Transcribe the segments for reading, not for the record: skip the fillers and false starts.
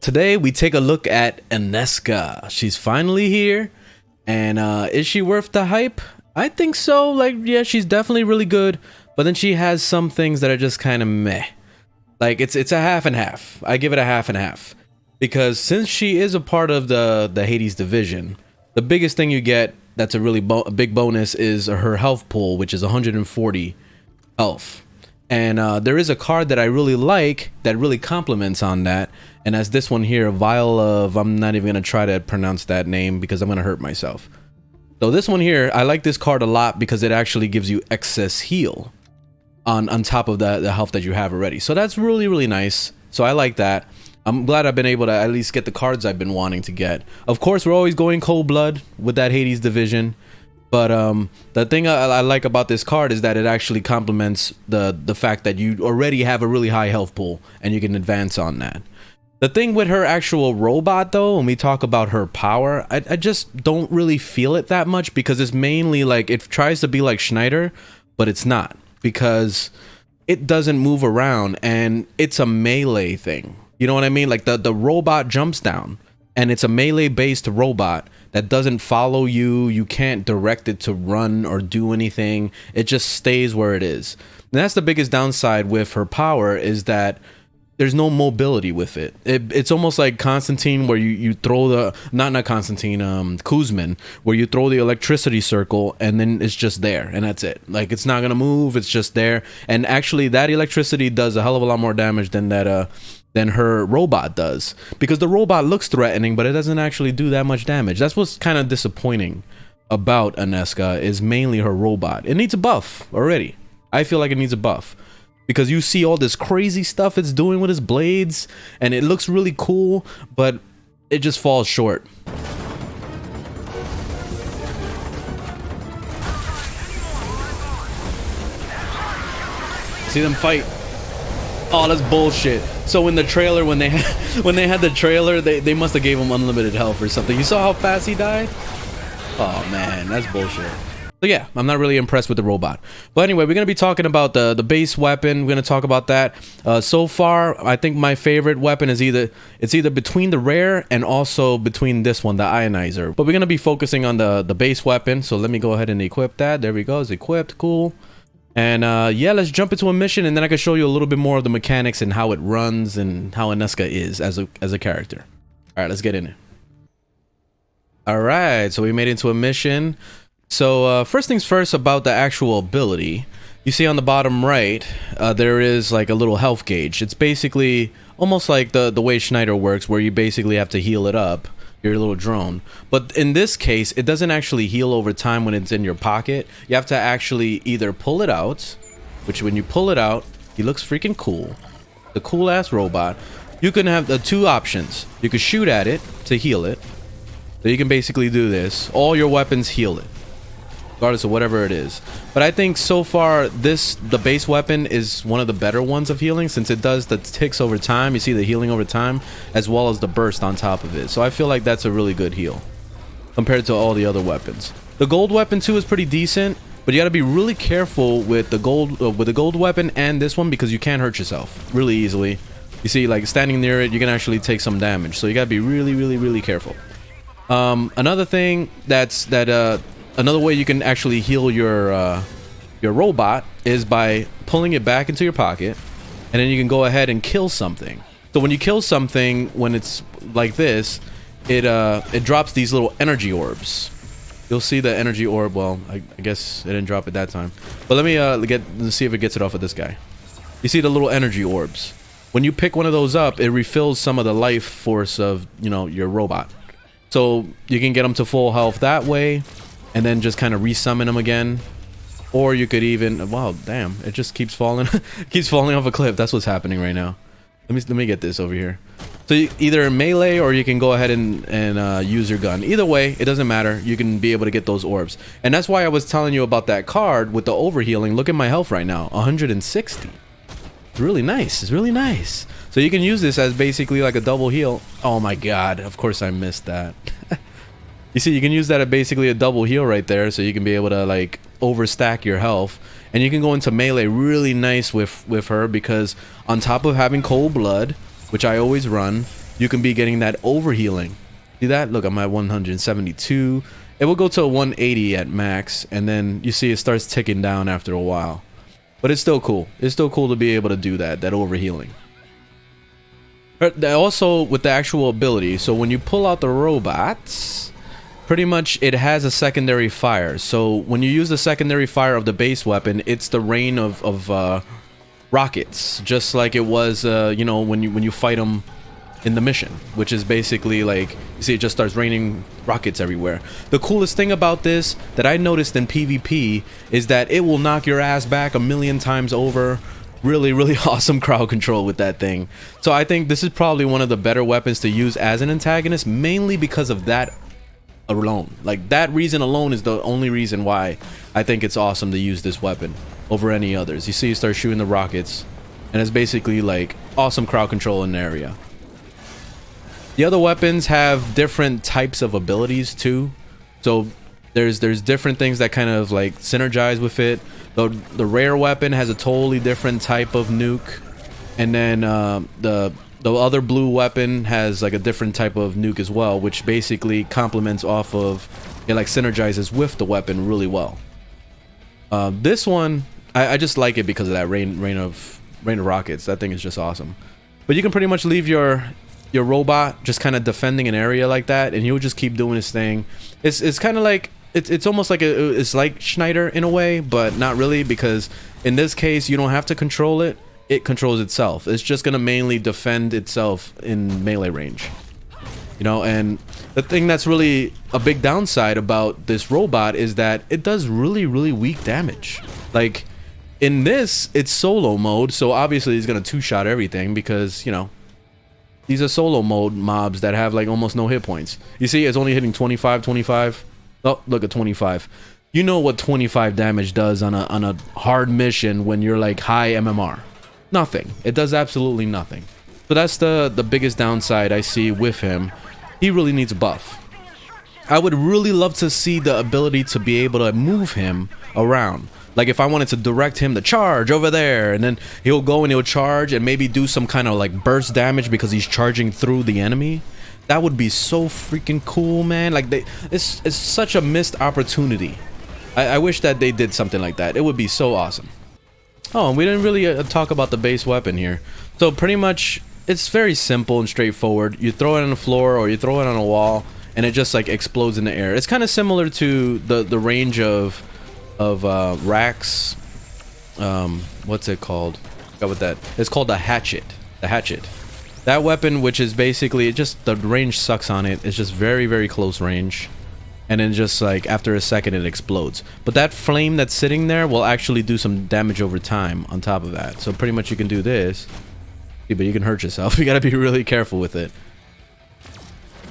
Today we take a look at Aneska. She's finally here, and is she worth the hype? I think so. Like, yeah, she's definitely really good, but then she has some things that are just kind of meh. Like, it's a half and half. I give it a half and half, because since she is a part of the Hades division, the biggest thing you get that's a really big bonus is her health pool, which is 140 health. And there is a card that I really like that really complements on that, and that's this one here, Vial of, I'm not even gonna try to pronounce that name because I'm gonna hurt myself. So this one here, I like this card a lot because it actually gives you excess heal on top of the health that you have already. So that's really nice. So I like that. I'm glad I've been able to at least get the cards I've been wanting to get. Of course, we're always going cold blood with that Hades division. But the thing I like about this card is that it actually complements the fact that you already have a really high health pool and you can advance on that. The thing with her actual robot, though, when we talk about her power, I just don't really feel it that much, because it's mainly like it tries to be like Schneider, but it's not, because it doesn't move around and it's a melee thing. You know what I mean? Like the robot jumps down and it's a melee based robot that doesn't follow you. You can't direct it to run or do anything. It just stays where it is. And that's the biggest downside with her power, is that there's no mobility with it. It's almost like Constantine, where you throw the, not Constantine, Kuzmin, where you throw the electricity circle and then it's just there and that's it. Like, it's not gonna move, it's just there. And actually that electricity does a hell of a lot more damage than that than her robot does, because the robot looks threatening, but it doesn't actually do that much damage. That's what's kind of disappointing about Aneska, is mainly her robot. It needs a buff already. I feel like it needs a buff, because you see all this crazy stuff it's doing with its blades and it looks really cool, but it just falls short. See them fight. Oh, that's bullshit. So in the trailer, when they had the trailer, they must have gave him unlimited health or something. You saw how fast he died? Oh man, that's bullshit. So yeah, I'm not really impressed with the robot. But anyway, we're gonna be talking about the base weapon. We're gonna talk about that. So far, I think my favorite weapon is either between the rare and also between this one, the ionizer. But we're gonna be focusing on the base weapon. So let me go ahead and equip that. There we go. It's equipped. Cool. And yeah, let's jump into a mission, and then I can show you a little bit more of the mechanics and how it runs and how Aneska is as a character. All right, let's get in it. All right, so we made it into a mission. So first things first, about the actual ability. You see on the bottom right, there is like a little health gauge. It's basically almost like the way Schneider works, where you basically have to heal it up, your little drone. But in this case, it doesn't actually heal over time when it's in your pocket. You have to actually either pull it out, which when you pull it out, he looks freaking cool. The cool ass robot. You can have the two options. You can shoot at it to heal it. So you can basically do this. All your weapons heal it, regardless of whatever it is. But I think so far the base weapon is one of the better ones of healing, since it does the ticks over time. You see the healing over time, as well as the burst on top of it. So I feel like that's a really good heal compared to all the other weapons. The gold weapon too is pretty decent, but you got to be really careful with the gold weapon and this one, because you can hurt yourself really easily. You see, like standing near it, you can actually take some damage. So you got to be really careful. Another thing another way you can actually heal your robot is by pulling it back into your pocket, and then you can go ahead and kill something. So when you kill something, when it's like this, it drops these little energy orbs. You'll see the energy orb. Well, I guess it didn't drop it that time. But let me let's see if it gets it off of this guy. You see the little energy orbs. When you pick one of those up, it refills some of the life force of, you know, your robot. So you can get them to full health that way, and then just kind of resummon them again. Or you could even, wow, damn, it just keeps falling keeps falling off a cliff. That's what's happening right now. Let me get this over here. So either melee, or you can go ahead and use your gun. Either way, it doesn't matter. You can be able to get those orbs. And that's why I was telling you about that card with the overhealing. Look at my health right now, 160. It's really nice. It's really nice. So you can use this as basically like a double heal. Oh my god, of course I missed that. You see, you can use that as basically a double heal right there, so you can be able to like overstack your health. And you can go into melee really nice with her, because on top of having cold blood, which I always run, you can be getting that overhealing. See that? Look, I'm at 172. It will go to 180 at max, and then you see it starts ticking down after a while. But it's still cool. It's still cool to be able to do that overhealing. Also, with the actual ability, so when you pull out the robots, pretty much it has a secondary fire. So when you use the secondary fire of the base weapon, it's the rain of rockets, just like it was, you know, when you fight them in the mission, which is basically like, you see it just starts raining rockets everywhere. The coolest thing about this that I noticed in PvP is that it will knock your ass back a million times over. Really awesome crowd control with that thing. So I think this is probably one of the better weapons to use as an antagonist, mainly because of that alone. Like, that reason alone is the only reason why I think it's awesome to use this weapon over any others. You see you start shooting the rockets, and it's basically like awesome crowd control in the area. The other weapons have different types of abilities too. So there's different things that kind of like synergize with it. The rare weapon has a totally different type of nuke, and then the other blue weapon has like a different type of nuke as well, which basically complements off of, it like synergizes with the weapon really well. This one I just like it because of that rain of rockets. That thing is just awesome. But you can pretty much leave your robot just kind of defending an area like that, and he'll just keep doing his thing. It's kind of like it's almost like it's like Schneider in a way, but not really, because in this case you don't have to control it. It controls itself. It's just gonna mainly defend itself in melee range, you know. And the thing that's really a big downside about this robot is that it does really weak damage. Like in this, it's solo mode, so obviously he's gonna two-shot everything, because, you know, these are solo mode mobs that have like almost no hit points. You see it's only hitting 25. Oh, look at 25. You know what 25 damage does on a hard mission when you're like high MMR? Nothing. It does absolutely nothing. So that's the biggest downside I see with him. He really needs a buff. I would really love to see the ability to be able to move him around. Like if I wanted to direct him to charge over there, and then he'll go and he'll charge and maybe do some kind of like burst damage because he's charging through the enemy. That would be so freaking cool, man. Like it's such a missed opportunity. I wish that they did something like that. It would be so awesome. Oh, and we didn't really talk about the base weapon here. So pretty much it's very simple and straightforward. You throw it on the floor or you throw it on a wall, and it just like explodes in the air. It's kind of similar to the range of Rax. What's it called? I forgot what that. It's called the hatchet. The hatchet. That weapon, which is basically, it just, the range sucks on it. It's just very close range, and then just like after a second it explodes. But that flame that's sitting there will actually do some damage over time on top of that. So pretty much you can do this. Yeah, but you can hurt yourself. You gotta be really careful with it.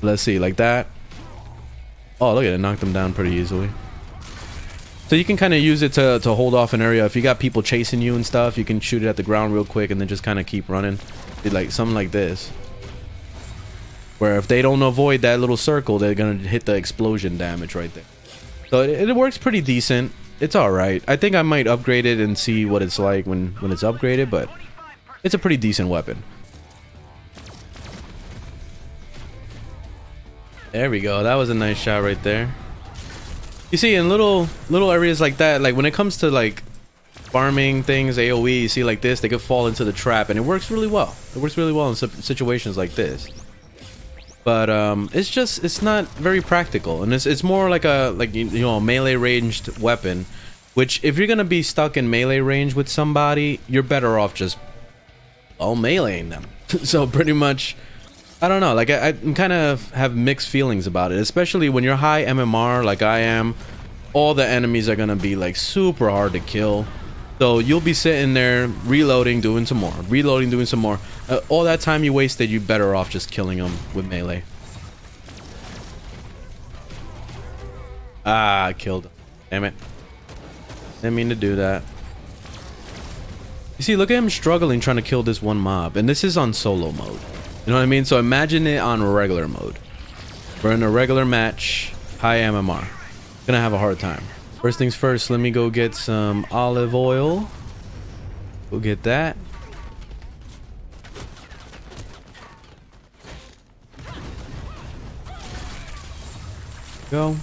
Let's see, like that. Oh, look at it, knocked them down pretty easily. So you can kind of use it to hold off an area. If you got people chasing you and stuff, you can shoot it at the ground real quick and then just kind of keep running. Like something like this, where if they don't avoid that little circle, they're gonna hit the explosion damage right there. So it works pretty decent. It's all right. I think I might upgrade it and see what it's like when it's upgraded, but it's a pretty decent weapon. There we go. That was a nice shot right there. You see, in little areas like that, like when it comes to like farming things, AoE, you see like this, they could fall into the trap, and it works really well. It works really well in situations like this. But it's not very practical, and it's more like a you know, melee ranged weapon, which if you're gonna be stuck in melee range with somebody, you're better off just meleeing them. So pretty much, I don't know, like I kind of have mixed feelings about it, especially when you're high MMR like I am. All the enemies are gonna be like super hard to kill. So you'll be sitting there reloading, doing some more, reloading, doing some more. All that time you wasted, you're better off just killing them with melee. Ah, I killed him. Damn it. Didn't mean to do that. You see, look at him struggling trying to kill this one mob. And this is on solo mode. You know what I mean? So imagine it on regular mode. We're in a regular match, high MMR. Gonna have a hard time. First things first, let me go get some olive oil. Go get that. Go.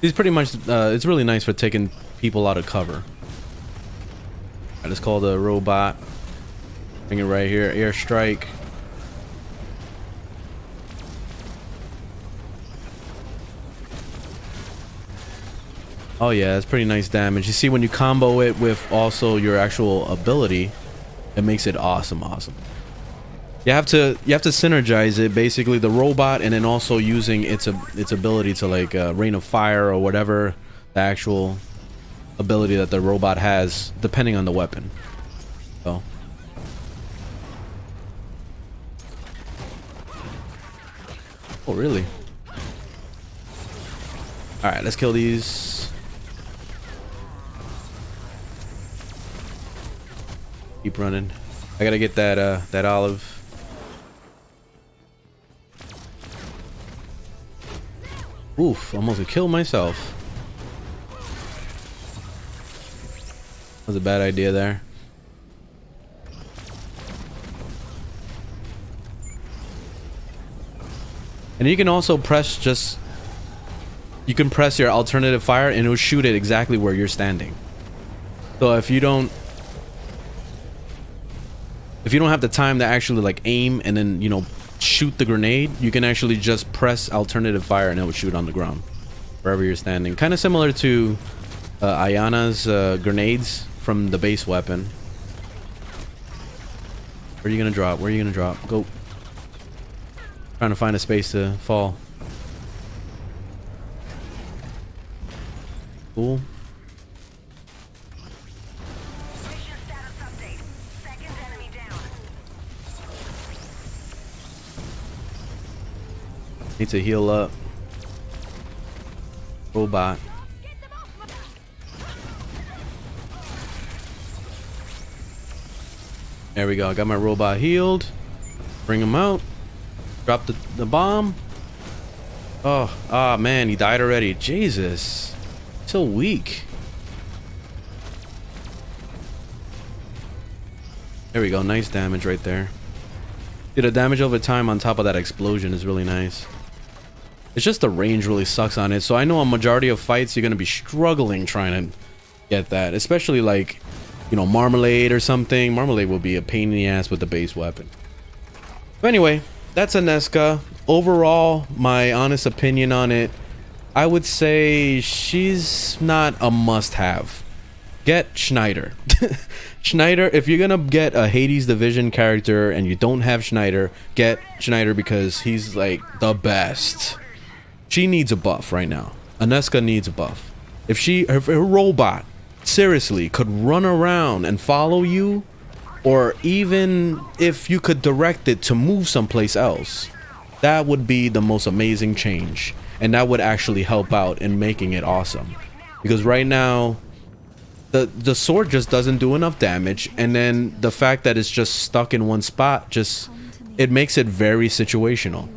He's pretty much, it's really nice for taking people out of cover. Alright, let's call the robot. Bring it right here. Airstrike. Oh yeah, that's pretty nice damage. You see, when you combo it with also your actual ability, it makes it awesome. You have to synergize it, basically the robot, and then also using its ability to like rain of fire or whatever the actual ability that the robot has, depending on the weapon. So. Oh really? All right, let's kill these. Keep running. I gotta get that that olive. Oof, almost killed myself. That was a bad idea there. And you can also press you can press your alternative fire and it will shoot it exactly where you're standing. So if you don't have the time to actually like aim and then, you know, shoot the grenade, you can actually just press alternative fire and it will shoot on the ground wherever you're standing. Kind of similar to Ayana's grenades from the base weapon. Where are you gonna drop? Where are you gonna drop? Go. Trying to find a space to fall. Cool. Need to heal up. Robot. There we go. I got my robot healed. Bring him out. Drop the bomb. Oh man, he died already. Jesus. So weak. There we go. Nice damage right there. Dude, the damage over time on top of that explosion is really nice. It's just the range really sucks on it. So I know a majority of fights you're going to be struggling trying to get that. Especially like, you know, Marmalade or something. Marmalade will be a pain in the ass with the base weapon. But anyway, that's Aneska. Overall, my honest opinion on it, I would say she's not a must-have. Get Schneider. Schneider, if you're gonna get a Hades Division character and you don't have Schneider, get Schneider because he's like the best. She needs a buff right now. Aneska needs a buff. If her robot seriously could run around and follow you, or even if you could direct it to move someplace else, that would be the most amazing change, and that would actually help out in making it awesome. Because right now the sword just doesn't do enough damage, and then the fact that it's just stuck in one spot, it makes it very situational.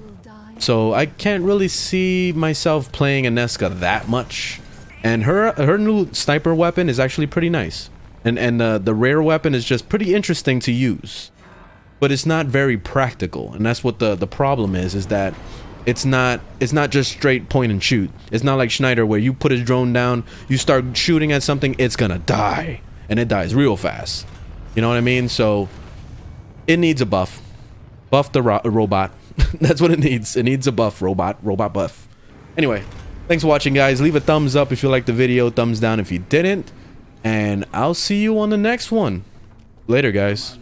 So I can't really see myself playing Aneska that much. And her new sniper weapon is actually pretty nice. And the rare weapon is just pretty interesting to use. But it's not very practical. And that's what the problem is that it's not just straight point and shoot. It's not like Schneider where you put his drone down, you start shooting at something, it's gonna die. And it dies real fast. You know what I mean? So it needs a buff. Buff the robot. That's what it needs. It needs a buff, robot buff. Anyway, thanks for watching, guys. Leave a thumbs up if you liked the video, thumbs down if you didn't, and I'll see you on the next one. Later, guys.